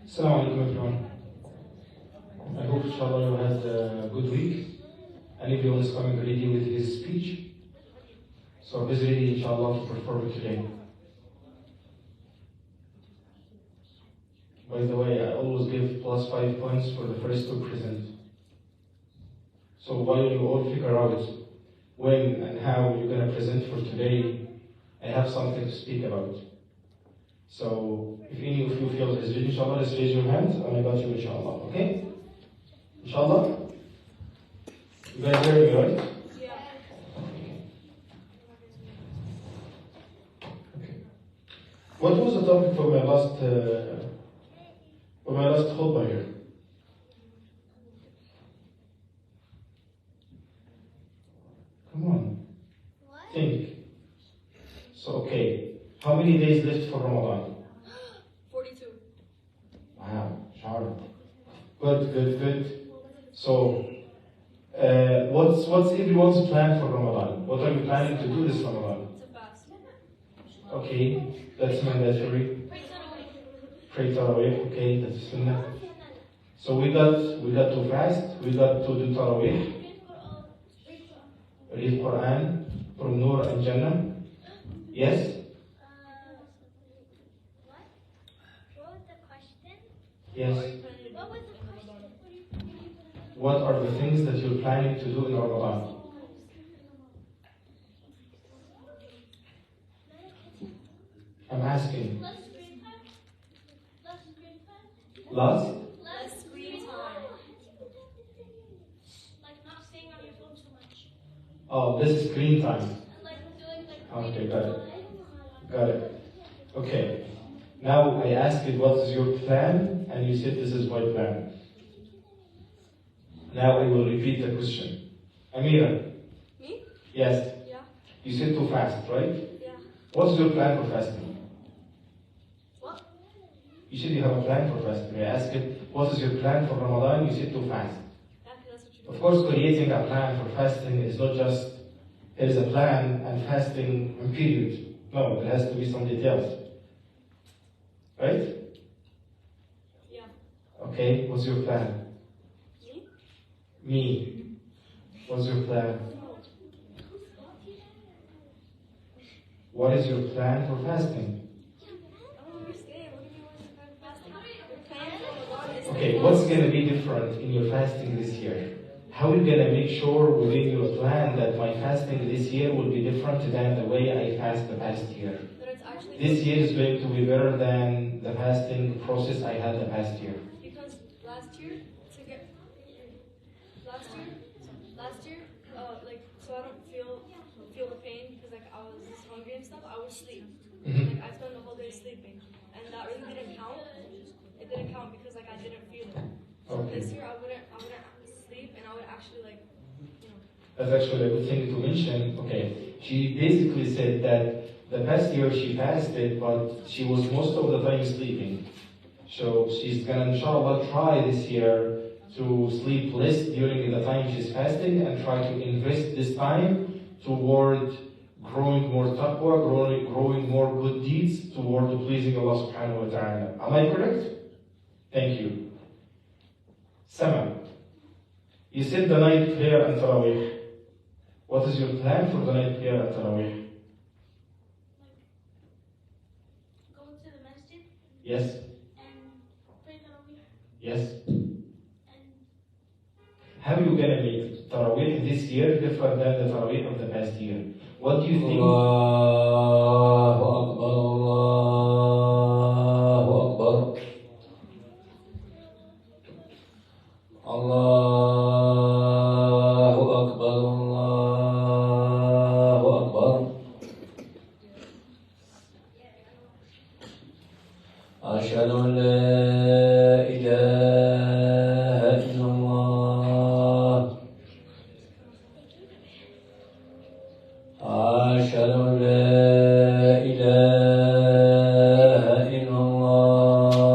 Assalamu alaikum everyone. I hope inshallah you had a good week and everyone is coming ready with his speech. So he's ready inshallah to perform it today. By the way, I always give +5 points for the first to present. So while you all figure out when and how you're going to present for today, I have something to speak about. So if any of you feel is ready, inshallah, just raise your hand and I got you inshallah, okay? Inshallah? You guys hear me, right? Yeah. Okay. What was the topic for my last khutbah here? Come on. What? Think. So, okay. How many days left for Ramadan? 42. Wow, sharp. Good. So, what's everyone's plan for Ramadan? What are you planning to do this Ramadan? To fast. Okay, that's mandatory. Pray Tarawih, okay, that's Sunnah. So we got to fast, we got to do Tarawih, read Quran from Nur and Jannah. Yes? What was the question? Yes. What was the question? What are the things that you're planning to do in Ramadan? I'm asking. Less screen time? Less screen time? Last? Less screen time. Like not staying on your phone too much. Oh, this is screen time. And like doing like Okay, got it. Okay. Now I asked you what is your plan, and you said this is my plan. Now I will repeat the question. Amira. Me? Yes. Yeah. You said to fast, right? Yeah. What's your plan for fasting? What? You said you have a plan for fasting. I asked you, what is your plan for Ramadan? You said to fast. Yeah, that's what you do. Of course, creating a plan for fasting is not just there is a plan and fasting in period. No, there has to be some details. Right? Yeah. Okay, what's your plan? Me? Me. What's your plan? What is your plan for fasting? Okay, what's going to be different in your fasting this year? How are you going to make sure within your plan that my fasting this year will be different than the way I fast the past year? This year is going to be better than the fasting process I had the past year. Because last year, like, so I don't feel the pain because like I was hungry and stuff. I would sleep. Like I spent the whole day sleeping, and that really didn't count. It didn't count because like I didn't feel it. So Okay. this year I wouldn't sleep, and I would actually like, you know. That's actually a good thing to mention. Okay, she basically said that the past year she fasted, but she was most of the time sleeping. So she's gonna inshallah try this year to sleep less during the time she's fasting and try to invest this time toward growing more taqwa, growing more good deeds toward pleasing Allah subhanahu wa ta'ala. Am I correct? Thank you. Sama, you said the night prayer and Tarawih. What is your plan for the night prayer and Tarawih? Go to the masjid Yes? and pray Tarawih. Yes? And How are you going to make Tarawih this year different than the Tarawih of the past year? What do you think? Allahu Akbar, Allahu Akbar. Allahu Akbar, Allahu Akbar. Ashhadu an la ilaha illallah. أشهد أن لا إله إلا الله.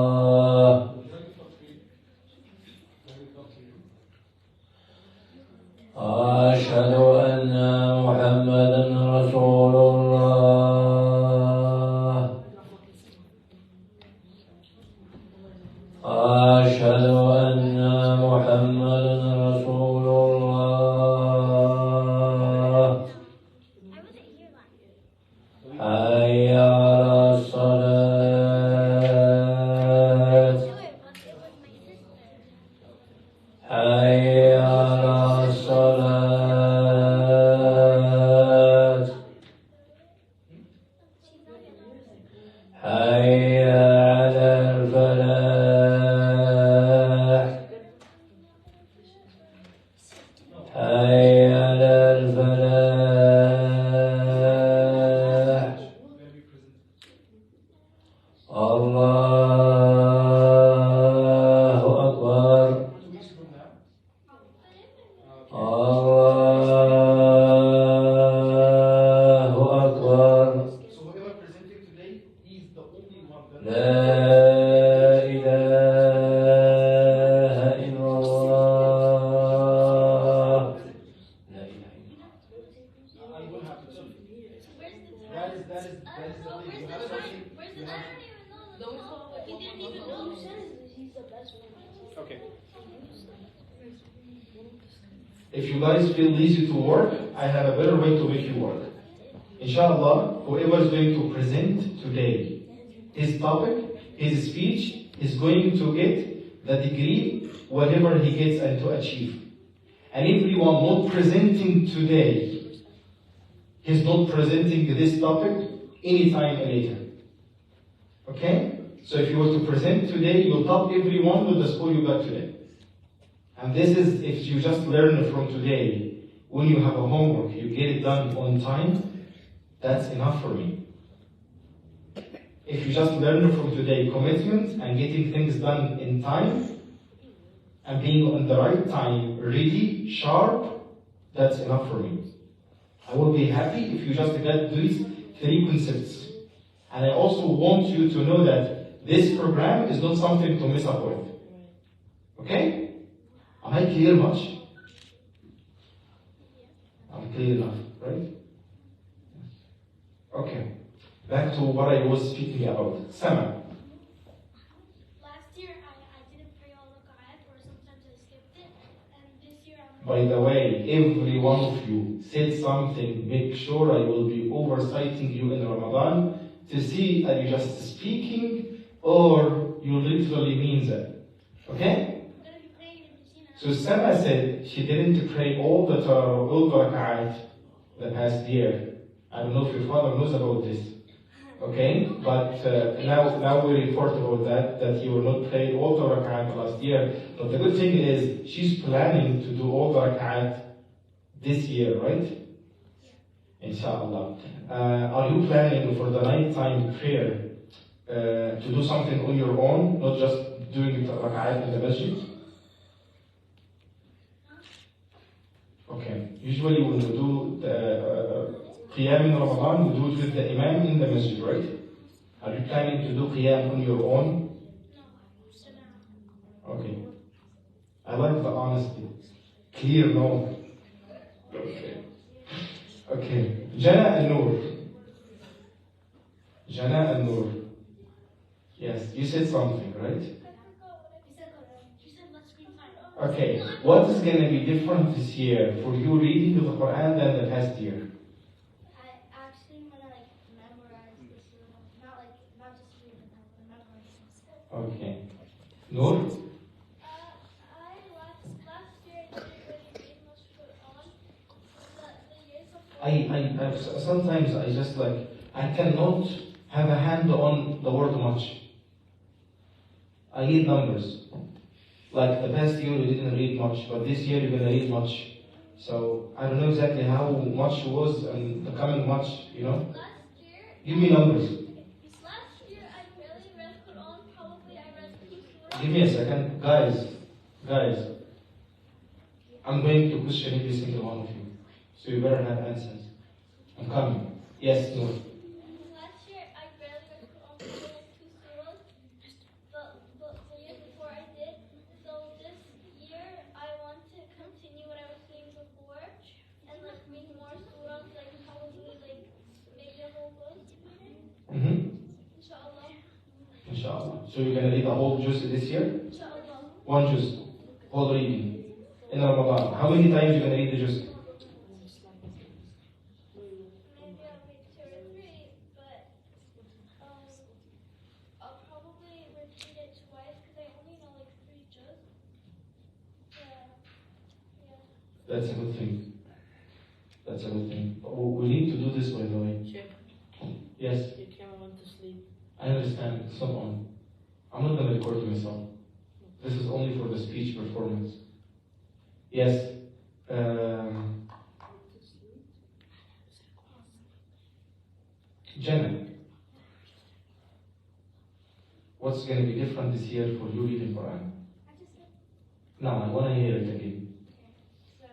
أشهد أن محمدا رسول الله. حي على الصلاة حي على الصلاة حي على الفلاح حي على الفلاح الله أكبر الله أكبر So whoever presenting today, he's the only one that لا إله إلا الله لا إله إلا الله I will have to check. Where's the time? That is the thing. You have something. Where's You the have- time? I don't even know. He didn't even know. He's the best one. Okay. If you guys feel lazy to work, I have a better way to make you work. Inshallah, whoever is going to present today, his topic, his speech, is going to get the degree, whatever he gets and to achieve. And everyone not presenting today, he's not presenting this topic anytime later. Okay? So if you were to present today, you'll top everyone with the score you got today. And this is if you just learn from today. When you have a homework, you get it done on time, that's enough for me. If you just learn from today commitment and getting things done in time, and being on the right time, ready, sharp, that's enough for me. I will be happy if you just get these 3 concepts. And I also want you to know that this program is not something to mess up with. Okay? Am I clear much? I'm clear enough, right? Okay. Back to what I was speaking about. Sama. Last year I didn't pray all the Qur'an, or sometimes I skipped it. And this year I'm By the way, every one of you said something. Make sure I will be oversighting you in Ramadan to see are you just speaking or you literally mean that. Okay? gonna be praying in Medina. So Sama said she didn't pray all the rak'at the past year. I don't know if your father knows about this. Okay? But now we report about that you will not pray all the rak'at last year. But the good thing is she's planning to do all the rak'at this year, right? Inshallah. Are you planning for the nighttime prayer to do something on your own, not just doing the rak'at in the masjid? Okay. Usually when we do the qiyam in Ramadan, we do it with the imam in the masjid, right? Are you planning to do qiyam on your own? Okay. I like the honesty. Clear no. Okay. Okay. Jana al-Nur. Jana al-Nur. Yes, you said something, right? You said let's screen time. Okay. What is going to be different this year for you reading the Quran than the past year? I actually want to memorize this surah. Not just read it, but memorize it. Okay. Nur? Last year I didn't really read much Quran. The years before. Sometimes I just I cannot have a hand on the word much. I need numbers. Like the past year you didn't read much, but this year you're gonna read much. So I don't know exactly how much was and the coming much, you know? Last year, Give me numbers. I barely read Quran. Probably I read 2 surahs. Give me a second. Guys. I'm going to question every single one of you. So you better have answers. I'm coming. Yes, no. Last year I barely read Quran. Probably 2 surahs. The year before I did. So this year I want to continue what I was doing before and read more surahs. Probably maybe a whole book. Inshallah. Inshallah. So you're going to read the whole juz this year? Inshallah. One juz. Whole reading. In Ramadan. How many times you going to read the juz? Maybe I'll read 2 or 3. That's a good thing. That's a good thing. We need to do this, by the way. Check. Yes, Your camera went to sleep. I understand. It's not on. I'm not going to record myself. This is only for the speech performance. Yes. Jenna, what's going to be different this year for you reading Quran? No, I want to hear it again. So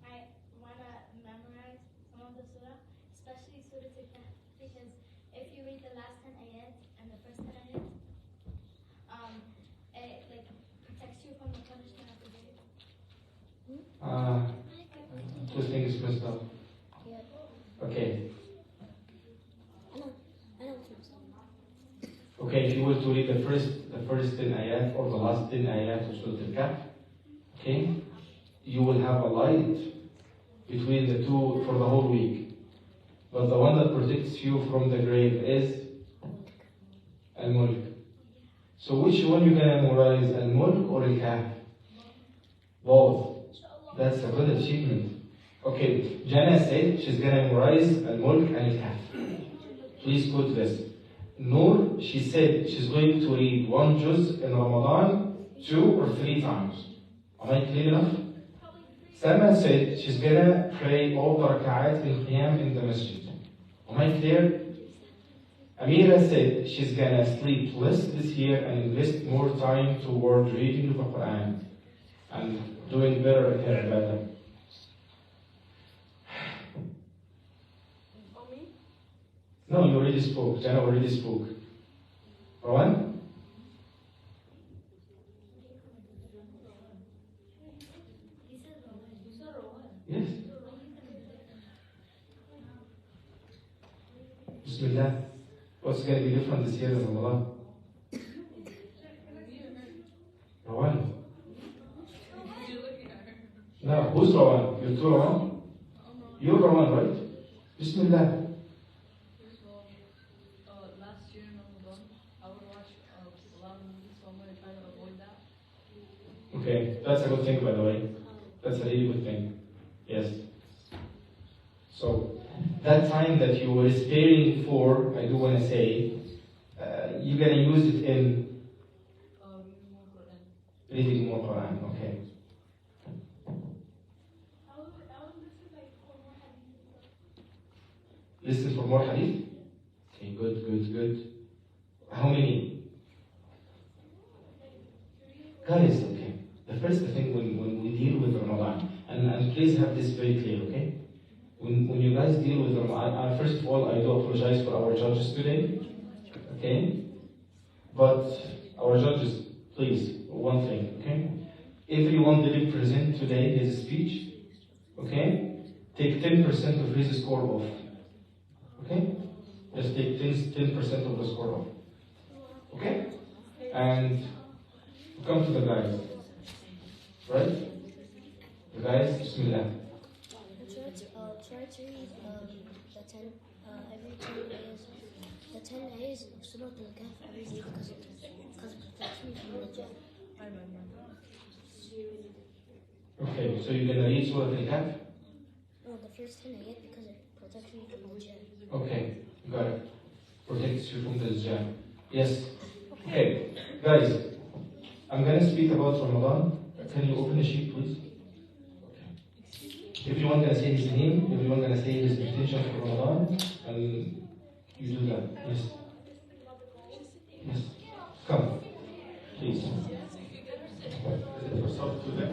I want to memorize some of the surah, especially Surah Al-Kahf, because if you read the last 10 ayat and the first 10 ayat, it like protects you from the punishment of the day. This thing is messed up. Okay. Okay, if you were to read the first 10 ayat or the last 10 ayat of Surah Al-Kahf, okay, you will have a light between the two for the whole week. But the one that protects you from the grave is Al-Mulk. So which one you gonna memorize, Al-Mulk or Al-Kahf? Both. That's a good achievement. Okay, Jana said she's gonna memorize Al-Mulk and Al-Kahf. Please put this. Noor, she said she's going to read one juz in Ramadan 2 or 3 times. Am I clear enough? Sama said she's gonna pray all the rak'at in Qiyam in the masjid. Am I clear? Amira said she's gonna sleep less this year and invest more time toward reading the Quran and doing better in her ibadah. No, you already spoke. Jana already spoke. Rowan? Yes. Bismillah. What's going to be different this year in Ramadan? Rowan? No, who's Rowan? You're two Rowan? You're Rowan, right? Bismillah. Last year in Ramadan, I would watch a lot of movies, so I'm going to try to avoid that. Okay, that's a good thing, by the way. That's a really good thing. Yes. So, that time that you were sparing for, I do want to say, you're going to use it in reading more Quran. Okay. Listen for more hadith? Okay, good. How many? Guys, okay. The first thing when we deal with Ramadan, and please have this very clear, okay? When you guys deal with Ramadan, first of all, I do apologize for our judges today, okay? But our judges, please, one thing, okay? Everyone didn't present today his speech, okay? Take 10% of his score off, okay? Just take 10% of the score off, okay? And come to the guys, right? The guys, Bismillah. Try to read the 10 every 10 days. The 10 days of Surah Al-Kahf every day because it protects me from the jinn. Okay, so you're gonna read Surah Al-Kahf? No, the first 10 ayat because it protects me from the jinn. Okay, got it. Protects you from the jinn. Yes. Okay, guys, I'm gonna speak about Ramadan. Can you open the sheet, please? Okay. Everyone gonna say his name, everyone gonna say his intention for Ramadan, and you do that. Yes. Yes. Come, please. Is it yourself to them?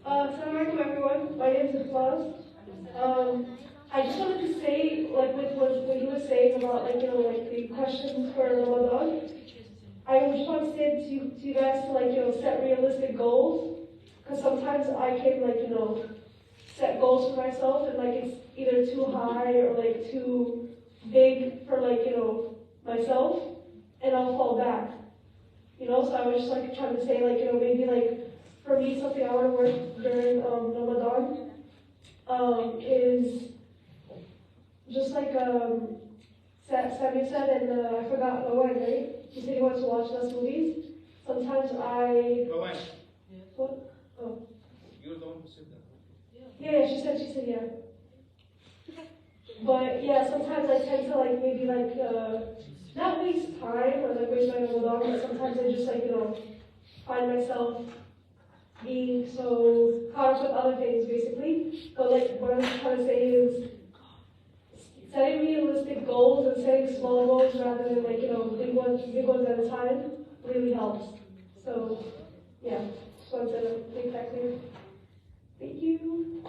Assalamualaikum everyone. My name is Ikhlas. I just wanted to say, like with what he was saying about like the questions for Ramadan. I just want to say to you guys to set realistic goals, because sometimes I can set goals for myself and it's either too high or too big for myself, and I'll fall back. So I was just trying to say maybe for me, something I want to work during Ramadan is just like Sammy said, and I forgot Owen, right? He said he wants to watch less movies. Sometimes Owen, what? Oh. you're the one who said that. Yeah, she said yeah. But yeah, sometimes I tend to like maybe like not waste time or like waste my Ramadan, but sometimes I just like, you know, find myself being so caught up with other things basically. But like what I'm trying to say is setting realistic goals and setting small goals rather than like, you know, big ones at a time really helps. So yeah, just wanted to make that clear. Thank you.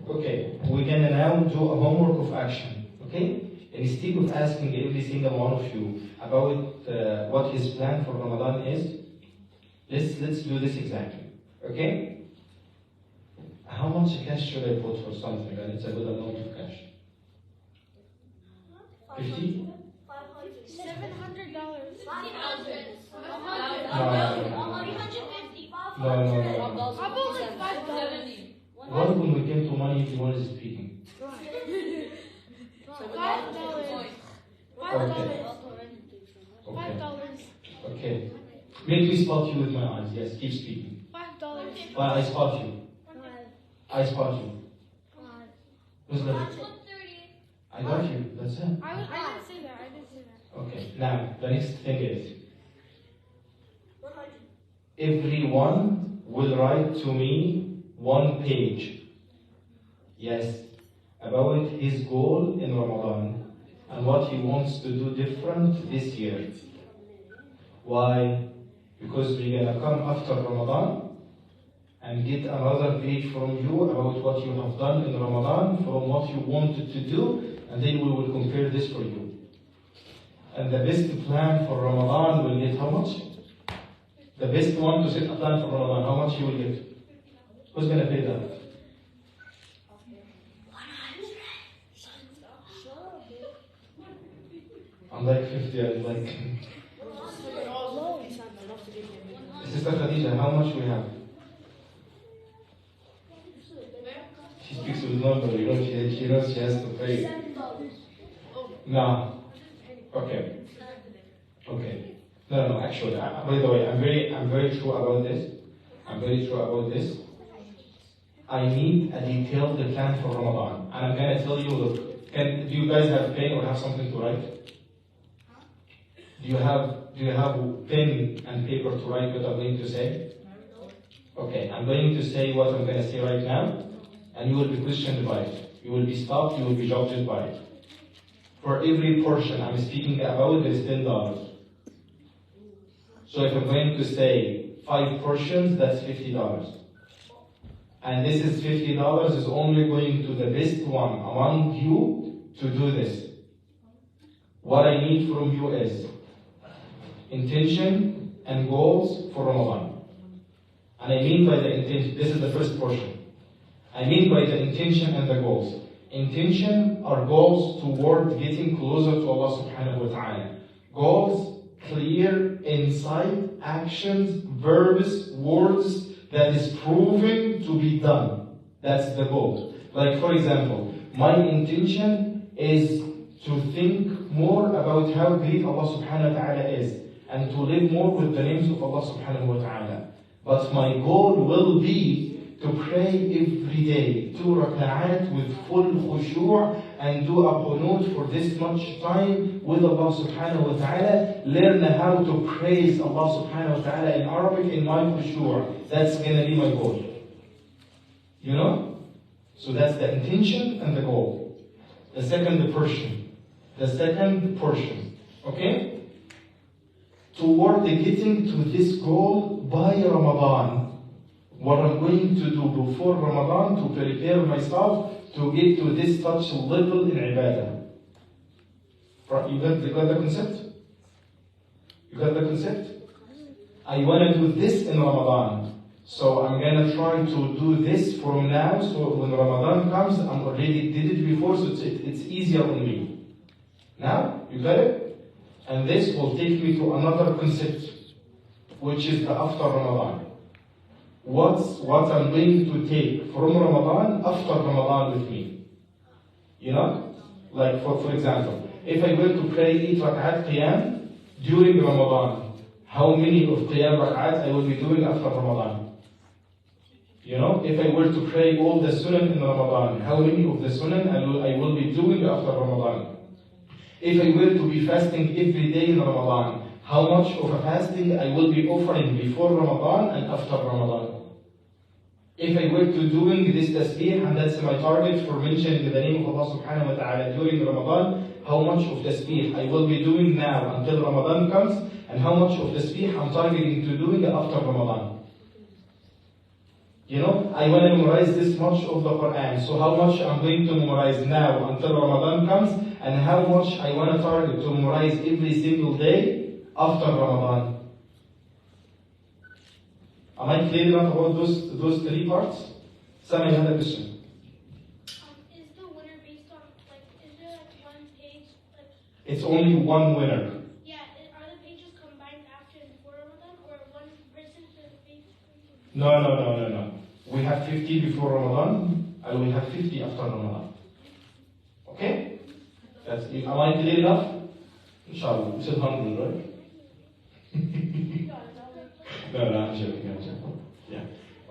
Okay, we're gonna now do a homework of action. Okay, instead of asking every single one of you about what his plan for Ramadan is, let's do this exactly. Okay? How much cash should I put for something? And it's a good amount of cash. 50? $700. No. $5. How about like $5? What when we came to money if you wanted speaking? Okay. Make me spot you with my eyes. Yes, keep speaking. $5. Well, I spot you. I spot you. Who's that? I got you. That's it. I didn't say that. Okay. Now, the next thing is, everyone will write to me 1 page. Yes, about his goal in Ramadan and what he wants to do different this year. Why? Because we're gonna come after Ramadan and get another page from you about what you have done in Ramadan from what you wanted to do, and then we will compare this for you. And the best plan for Ramadan will get how much? The best one to set a plan for Ramadan, how much you will get? Who's gonna pay that? I'm like 50, I'm like... Sister Khadija, how much we have? She speaks with number, you know, she knows she has to pay. No. Okay. No, actually, by the way, I'm very true about this. I need a detailed plan for Ramadan. And I'm gonna tell you, look, do you guys have a pen or have something to write? Do you have pen and paper to write what I'm going to say? Okay, I'm going to say what I'm going to say right now, and you will be questioned by it. You will be stopped, you will be judged by it. For every portion I'm speaking about, there is $10. So if I'm going to say 5 portions, that's $50. And this is $50 is only going to the best one among you to do this. What I need from you is intention and goals for Ramadan. And I mean by the intention, this is the first portion. I mean by the intention and the goals. Intention are goals toward getting closer to Allah subhanahu wa ta'ala. Goals, clear, insight, actions, verbs, words that is proven to be done. That's the goal. Like for example, my intention is to think more about how great Allah subhanahu wa ta'ala is and to live more with the names of Allah subhanahu wa ta'ala. But my goal will be to pray every day 2 rak'at with full khushu' and do a qunut for this much time with Allah subhanahu wa ta'ala. Learn how to praise Allah subhanahu wa ta'ala in Arabic in my khushu'. That's gonna be my goal. You know? So that's the intention and the goal. The second portion. Okay? Toward getting to this goal by Ramadan, what I'm going to do before Ramadan to prepare myself to get to this such level in ibadah. You got the concept? I want to do this in Ramadan. So I'm gonna try to do this from now, so when Ramadan comes, I'm already did it before, so it's easier on me. Now, you got it? And this will take me to another concept, which is the after Ramadan. What I'm going to take from Ramadan after Ramadan with me. You know? Like for example, if I were to pray 8 rak'at qiyam during Ramadan, how many of qiyam rak'at I will be doing after Ramadan? You know, if I were to pray all the sunnah in Ramadan, how many of the sunnah I will be doing after Ramadan? If I were to be fasting every day in Ramadan, how much of a fasting I will be offering before Ramadan and after Ramadan? If I were to doing this tasbih, and that's my target for mentioning the name of Allah subhanahu wa ta'ala during Ramadan, how much of tasbih I will be doing now until Ramadan comes, and how much of tasbih I'm targeting to doing after Ramadan. You know, I want to memorize this much of the Quran, so how much I'm going to memorize now until Ramadan comes, and how much I want to target to memorize every single day after Ramadan. Am I clear enough about those three parts? Sami had a question. Is the winner based on, like, is there like one page, like... It's only one winner. Yeah, are the pages combined after and before Ramadan, or one person for the page? No. We have 50 before Ramadan, and we have 50 after Ramadan. Okay? Am I clear enough? Inshallah. You said 100, right? No, I'm joking. Yeah.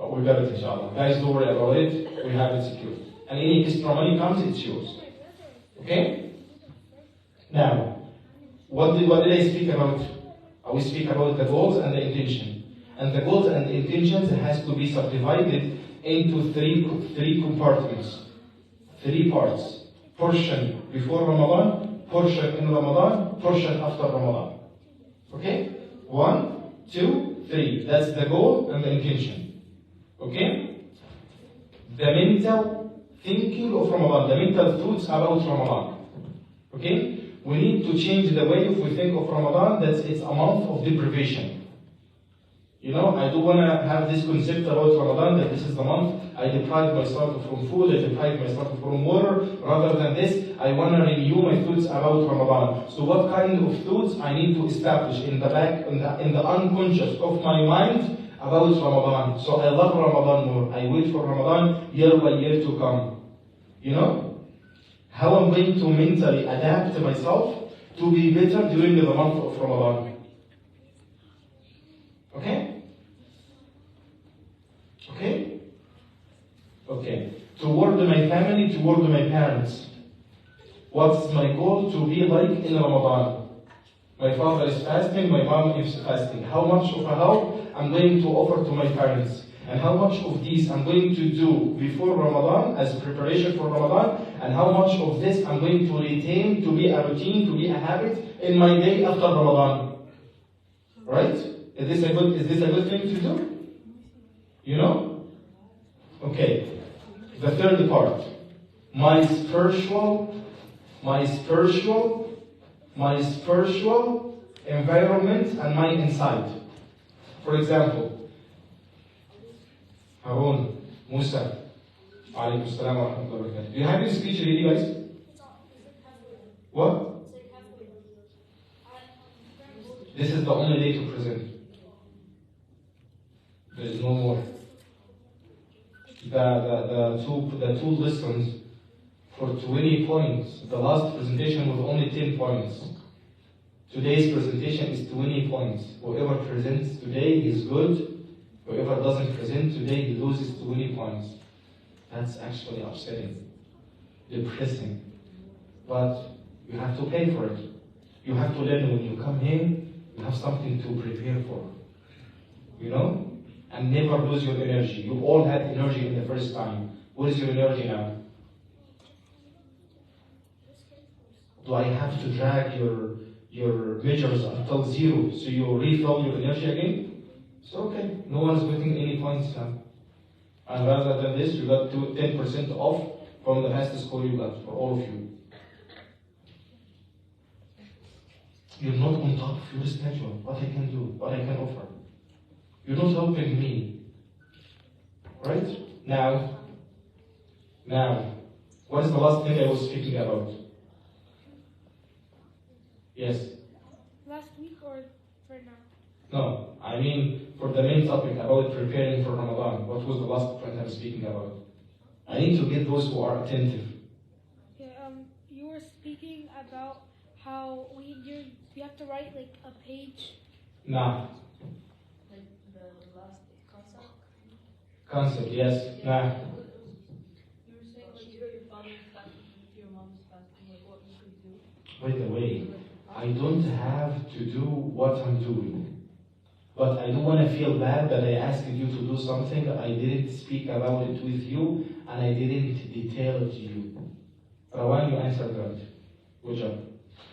We got it, inshallah. Guys, don't worry about it. We have it secured. And any extra money comes, it's yours. Okay? Now, what did I speak about? I will speak about the goals and the intention. And the goals and the intentions has to be subdivided into three compartments. 3 parts. Portion before Ramadan, portion in Ramadan, portion after Ramadan. Okay? 1, 2, 3. That's the goal and the intention. Okay? The mental thinking of Ramadan, the mental thoughts about Ramadan. Okay? We need to change the way we think of Ramadan, that it's a month of deprivation. You know, I do want to have this concept about Ramadan, that this is the month I deprive myself from food, I deprive myself from water. Rather than this, I want to renew my thoughts about Ramadan. So what kind of thoughts I need to establish in the unconscious of my mind about Ramadan? So I love Ramadan more. I wait for Ramadan year by year to come. You know? How I'm going to mentally adapt myself to be better during the month of Ramadan. Okay? Okay? Okay. Toward my family, toward my parents. What's my goal to be like in Ramadan? My father is fasting, my mom is fasting. How much of a help I'm going to offer to my parents? And how much of these I'm going to do before Ramadan as preparation for Ramadan? And how much of this I'm going to retain to be a routine, to be a habit in my day after Ramadan? Right? Is this a good thing to do? You know? Okay. The third part. My spiritual environment and my inside. For example, Harun, Musa, alaykum assalam wa rahmatullahi wa barakatuh. Do you have your speech ready, guys? What? This is the only day to present. There is no more. The two lessons for 20 points. The last presentation was only 10 points. Today's presentation is 20 points. Whoever presents today is good. Whoever doesn't present today, he loses 20 points. That's actually upsetting, depressing. But you have to pay for it. You have to learn when you come here, you have something to prepare for. You know? And never lose your energy. You all had energy in the first time. What is your energy now? Do I have to drag your measures until 0 so you refill your energy again? It's okay. No one is getting any points now. And rather than this, you got 10% off from the fastest score you got for all of you. You're not on top of your schedule. What I can do, what I can offer. You're not helping me. Right? Now, what is the last thing I was speaking about? Yes? Last week or for now? No, I mean for the main topic about preparing for Ramadan. What was the last point I was speaking about? I need to get those who are attentive. Yeah, you were speaking about how you have to write like a page. Nah. Like the last concept. Concept, yes. Nah. You were saying like if your father is fasting, if your mom is fasting, like what you could do. By the way, I don't have to do what I'm doing. But I don't want to feel bad that I asked you to do something, I didn't speak about it with you, and I didn't detail it to you. Rawan, you answered right. Good job.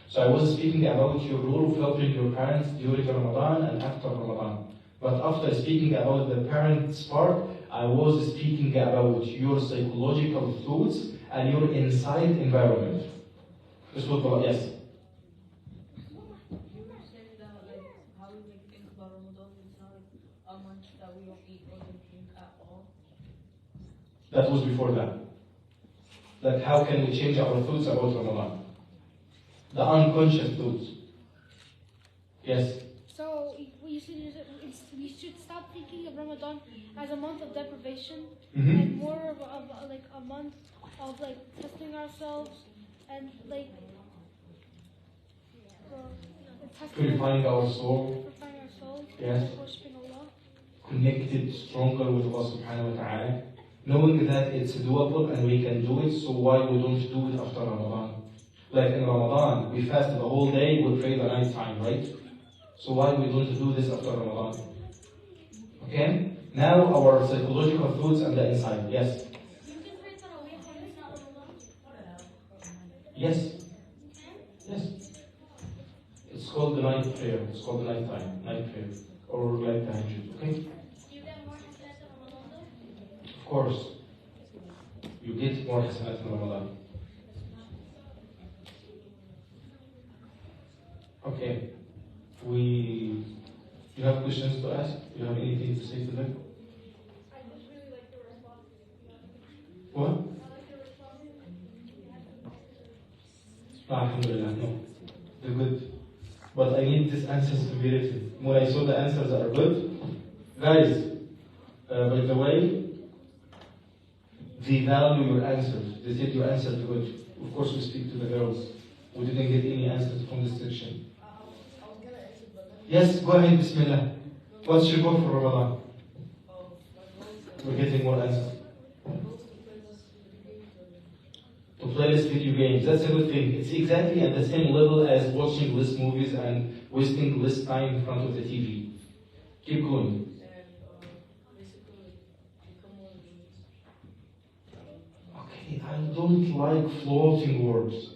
So I was speaking about your role of helping your parents during Ramadan and after Ramadan. But after speaking about the parents part, I was speaking about your psychological thoughts and your inside environment. This was the, yes. You were saying that like how we like think about Ramadan, it's not like a month that we don't eat or don't drink at all. That was before that. Like how can we change our thoughts about Ramadan? The unconscious thoughts. Yes. So we should stop thinking of Ramadan as a month of deprivation Mm-hmm. and more of like a month of like testing ourselves and like Purifying our soul. purifying our souls, Yes. worshiping Allah. Connected stronger with Allah subhanahu wa ta'ala. Knowing that it's doable and we can do it, so why we don't do it after Ramadan? Like in Ramadan, we fast the whole day, we pray the night time, right? So why we don't do this after Ramadan? Okay? Now our psychological thoughts and the inside. Yes? Yes. Yes. It's called the night prayer. It's called the night time, night prayer. Or like tahajjud, okay? Of course. You get more hasanat in Ramadan. Okay. You have questions to ask? You have anything to say to them? I just really like your response. What? I like your response. Alhamdulillah, no. They're good. But I need these answers to be written. When I saw the answers are good, guys, by the way, they value your answers. They said your answers are good. Of course, we speak to the girls. We didn't get any answers from this section. Yes, go ahead, Bismillah. What's your goal for Ramadan? We're getting more answers. To play less video games, that's a good thing. It's exactly at the same level as watching less movies and wasting less time in front of the TV. Keep going. Okay, I don't like floating words.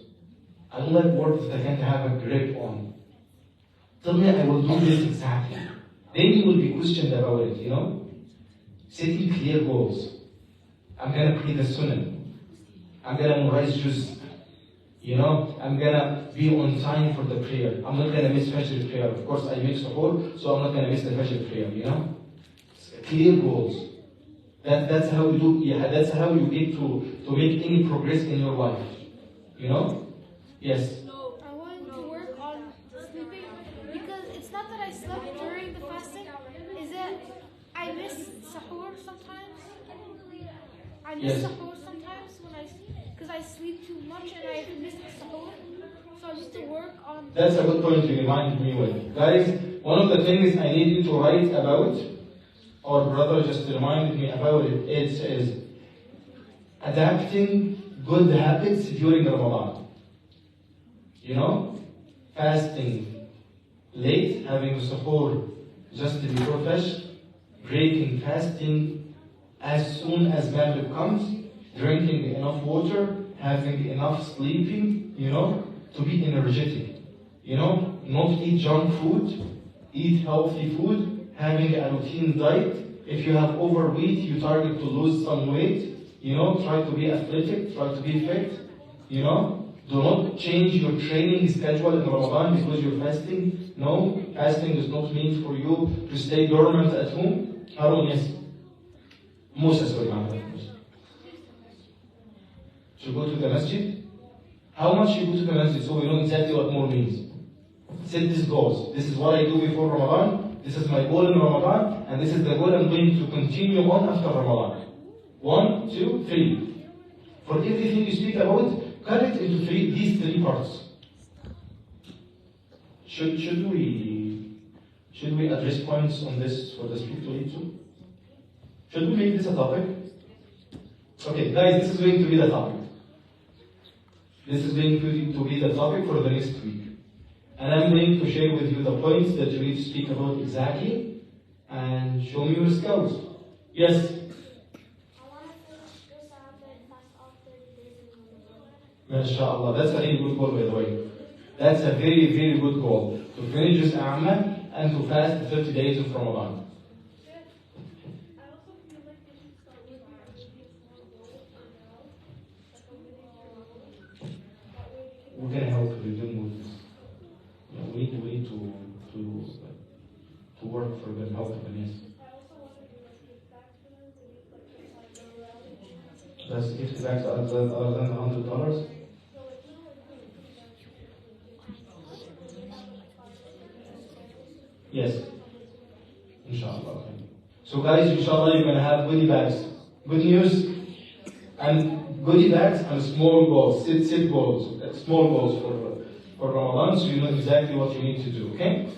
I don't like words that I can't have a grip on. Tell me I will do this exactly. Then you will be questioned about it, you know? Setting clear goals. I'm gonna pray the sunnah. I'm gonna memorize juz. You know, I'm gonna be on time for the prayer. I'm not gonna miss Fajr prayer. Of course, I make suhoor, so I'm not gonna miss the Fajr prayer, you know? Clear goals. That's how you do, yeah, that's how you get to make any progress in your life. You know? Yes. I wanted to work on sleeping because it's not that I slept during the fasting, is that I miss sahur sometimes. I miss sahur sometimes because I sleep too much and I miss the sahur. So I need to work on. That's a good point you reminded me with. Guys, one of the things I need you to write about, our brother just reminded me about it, is adapting good habits during Ramadan. You know, fasting late, having a suhoor just before Fajr, breaking fasting as soon as Maghrib comes, drinking enough water, having enough sleeping, you know, to be energetic. You know, not eat junk food, eat healthy food, having a routine diet. If you have overweight, you target to lose some weight, you know, try to be athletic, try to be fit, you know. Do not change your training schedule in Ramadan because you're fasting. No, fasting is not meant for you to stay dormant at home. Harun, yes. Musa, sorry, معنا. Should go to the masjid. How much you go to the masjid so we know exactly what more means. Set these goals. This is what I do before Ramadan. This is my goal in Ramadan, and this is the goal I'm going to continue on after Ramadan. 1, 2, 3. For everything you speak about, cut it into these three parts. Should we address points on this for the speak to lead to? Should we make this a topic? Okay, guys, this is going to be the topic. This is going to be the topic for the next week. And I'm going to share with you the points that you need to speak about exactly and show me your skills. Yes? I want to finish this out and fast all 30 days in Ramadan. MashaAllah, that's a really good goal, by the way. That's a very, very good goal. To finish this A'ma and to fast the 30 days of Ramadan. I also feel like they should start with small goals for now. Like a really small goal. That way we can. We're gonna help you deal with this. Yeah, we need to work for them, help them, yes. I also want to do like give back to them. They need like $5 around. That's gift back other than $100. So it's not like Yes. Inshallah. So guys, inshallah, you're gonna have goodie bags. Good news. And goodie bags and small goals, set goals, small goals for Ramadan, so you know exactly what you need to do, okay?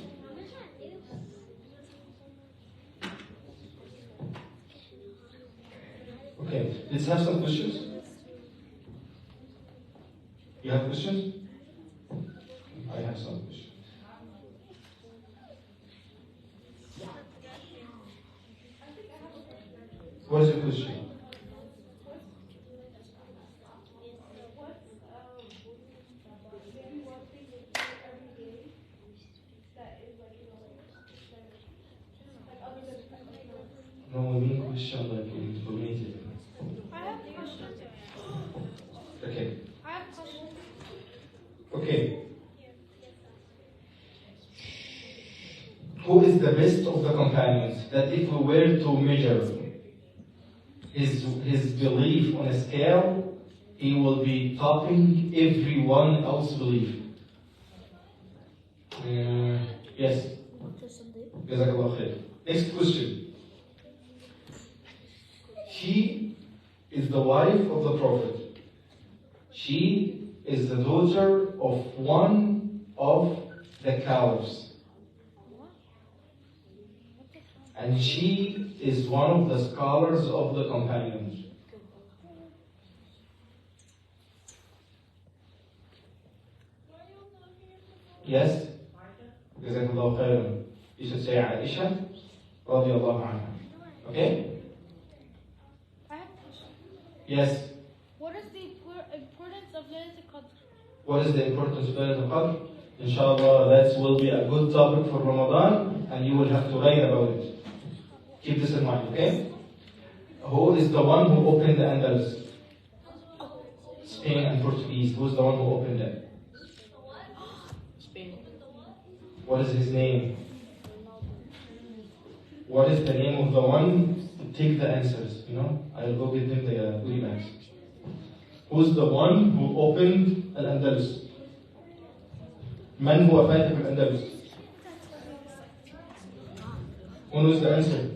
Okay, let's have some questions. You have questions? I have some questions. What is your question? No, we mean question like informative. I have a question. Okay. I have a question. Okay. Who is the best of the companions? That if we were to measure his belief on a scale, he will be topping everyone else's belief. Yes. Jazakallah khair. Next question. She is the wife of the Prophet. She is the daughter of one of the caliphs. And she is one of the scholars of the companions. Yes? Jazakallah khairan. You should say Aisha radiallahu anha. Okay? I have a question. Yes. What is the importance of Laylatul Qadr? What is the importance of Laylatul Qadr? Inshallah, that will be a good topic for Ramadan, and you will have to write about it. Keep this in mind, okay? Who is the one who opened the Andalus? Spain and Portuguese. Who's the one who opened it? Spain. What is his name? What is the name of the one? Take the answers, you know? I'll go give them the goodie bags. Who's the one who opened Al-Andalus? من هو فاتح الأندلس? Who knows the answer?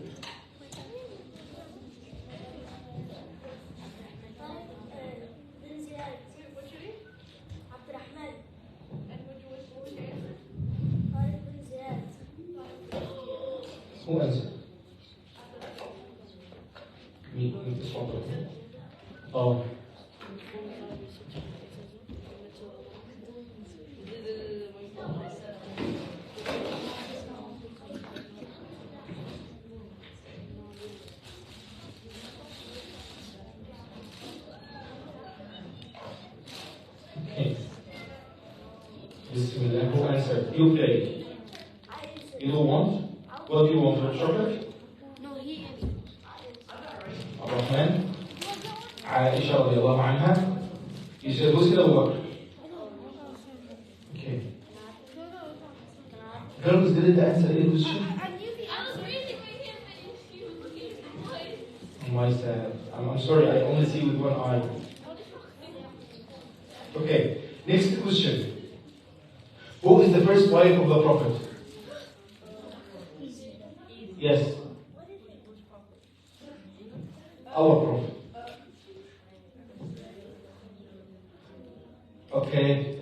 Who answered? Me, this one. Oh. Okay. Bismillah. Who answered? You play. You don't want? What do you want for chocolate? No, he answered. Rahman? Aisha radiallahu anha. You said who's the Abu Okay. Girls didn't answer any question. I knew the answer. reading with him and she was looking at his voice. Oh myself. I'm sorry, I only see with one eye. Okay, next question. Who is the first wife of the Prophet? Yes. Our Prophet. Okay.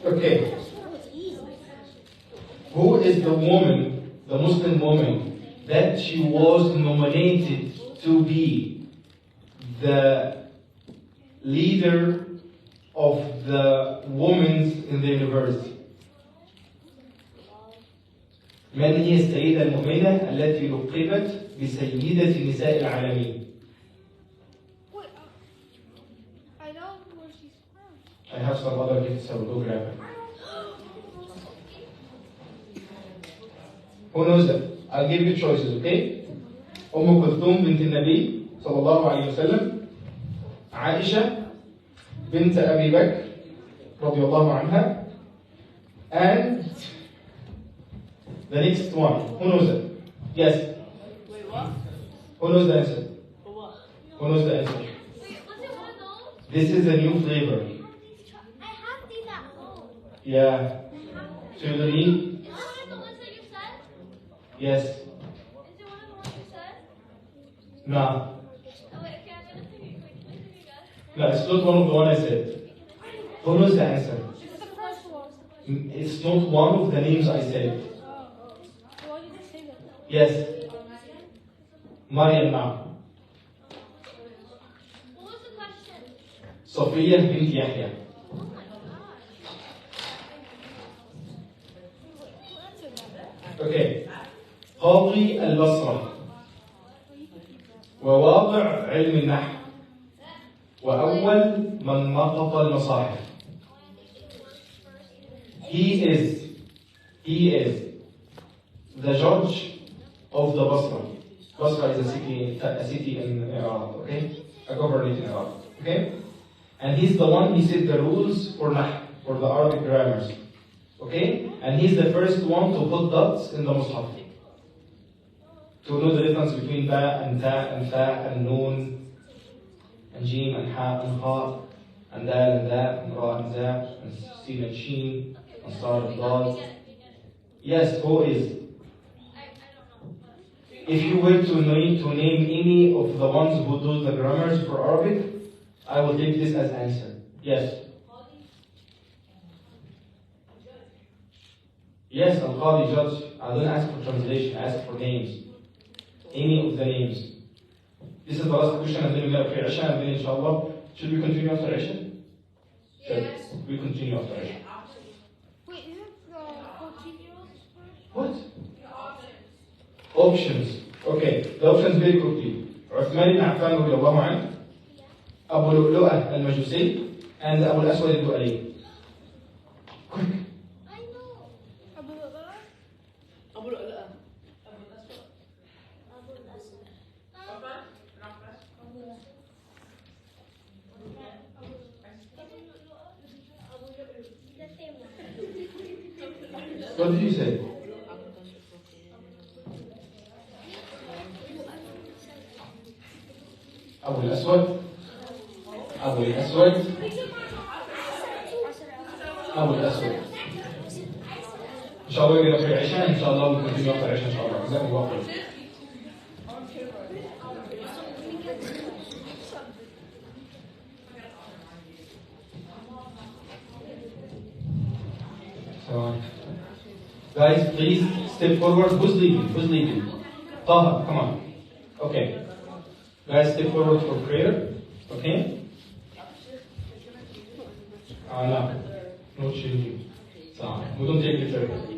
Okay. Who is the woman, the Muslim woman, that she was nominated to be the leader of the women in the university? من هي السيدة المؤمنة التي لقبت بسيدة نساء العالمين؟ I know where she's from. I have some other gifts, so go grab it. Who knows that? I'll give you choices, okay? كلثوم بنت النبي صلى الله عليه وسلم، عائشة بنت أبي بكر رضي الله عنها, and the next one. Who knows it? Yes. Wait, what? Who knows the answer? For what? Who knows the answer? Wait, was it one of those? This is a new flavor. I have these at home. Yeah. Children, Is it one of the ones that you said? yes. Is it one of the ones you said? No. Oh, wait, okay, I'm gonna think it. Wait, can I think it again? No, it's not one of the one I said. Who knows the answer? It's the first one. It's not one of the names I said. Why did you say that? Yes. Maryam now. What was the question? Sophia bint Yahya. Oh my god. Who answered that? Okay. قاضي البصرة وواضع علم النحو وأول من نقط المصاحف. He is the judge of the Basra. Basra is a city in Iraq, okay? A governorate in Iraq, okay? And he's the one, he set the rules for Nahr, for the Arabic grammars, okay? And he's the first one to put dots in the Mus'haf. To know the difference between ba and ta and fa and noon and jim and ha and kha and dal and da and ra and za and sin and sheen and star and dal. Yes, who is? I don't know. But If you were to name any of the ones who do the grammars for Arabic, I will take this as answer. Yes. Yes, Al-Qadi judge. I don't ask for translation, I ask for names. Any of the names. This is the last question and then we have Isha and then inshallah. Should we continue after Isha? Yes. We continue after Isha. Wait, isn't the 14-year-old first? What? Options. Okay, the options very quickly. عثمان بن عفان رضي الله عنه, أبو لؤلؤة المجوسي, and أبو الأسود الدؤلي. Quick. I know. Abu Bakr? Abu Lu'lu'ah. The same one. What did you say? أبو الأسود. أبو الأسود. أبو الأسود. إن شاء الله يجي في العشاء إن شاء الله ونكمل وقت العشاء إن شاء الله. جزاكم الله خير. Guys, please step forward. Who's leaving? Who's leaving? Taha, come on. Okay. Guys, step forward for prayer. Okay? No. No changing. We don't take the prayer.